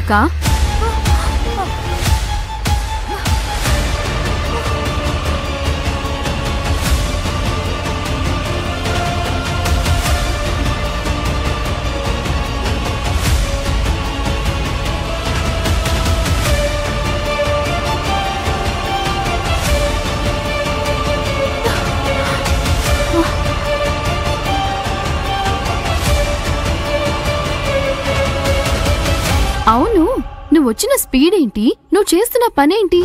అక్క. అవును, నువ్వు వచ్చిన స్పీడ్ ఏంటి? నువ్వు చేస్తున్న పనేంటి?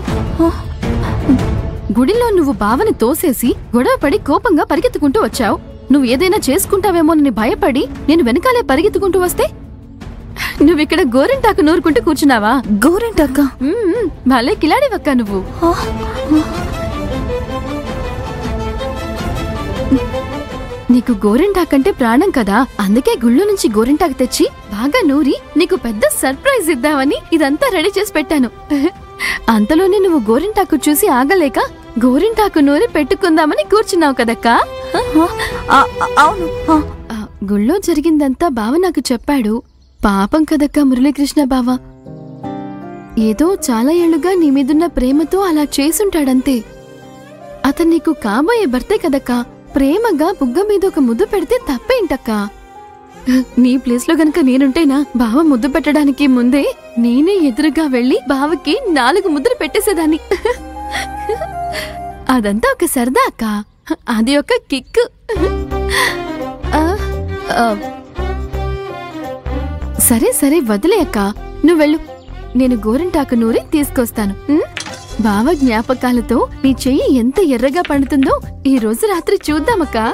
గుడిలో నువ్వు బావని తోసేసి గొడవపడి కోపంగా పరిగెత్తుకుంటూ వచ్చావు. నువ్వు ఏదైనా చేసుకుంటావేమోనని భయపడి నేను వెనకాలే పరిగెత్తుకుంటూ వస్తే నువ్విక్కడ గోరింటాకు నూరుకుంటూ కూర్చున్నావా? గోరింటాక? భలే కిలాడివక్క నువ్వు. నీకు గోరింటాకంటే ప్రాణం కదా, అందుకే గుళ్ళో నుంచి గోరింటాకు తెచ్చి బాగా నూరి నీకు పెద్ద సర్ప్రైజ్ ఇద్దామని ఇదంతా రెడీ చేసి పెట్టాను. అంతలోనే నువ్వు గోరింటాకు చూసి ఆగలేక గోరింటాకు నూరి పెట్టుకుందామని కూర్చున్నావు కదక్కా. అవును. గుళ్ళో జరిగిందంతా బావ నాకు చెప్పాడు. పాపం కదక్కా మురళీకృష్ణ బావ. ఏదో చాలా ఏళ్లుగా నీ మీదున్న ప్రేమతో అలా చేసుంటాడంతే. అతను నీకు కాబోయే భర్తే కదక్కా. ప్రేమగా బుగ్గ మీద ఒక ముద్దు పెడితే తప్పేంటక్కా? నీ ప్లేస్ లో గనక నేనుంటేనా బావ ముద్దు పెట్టడానికి ముందే నేనే ఎదురుగా వెళ్లి బావకి 4 ముద్దులు పెట్టేసేదాన్ని. అదంతా ఒక సరదా అక్క, అది ఒక కిక్కు. సరే సరే వదిలే అక్క, నువ్వు వెళ్ళు. నేను గోరింటాకు నూరి తీసుకొస్తాను. బావ జ్ఞాపకాలతో నీ చెయ్యి ఎంత ఎర్రగా పండుతుందో ఈ రోజు రాత్రి చూద్దామక్కా.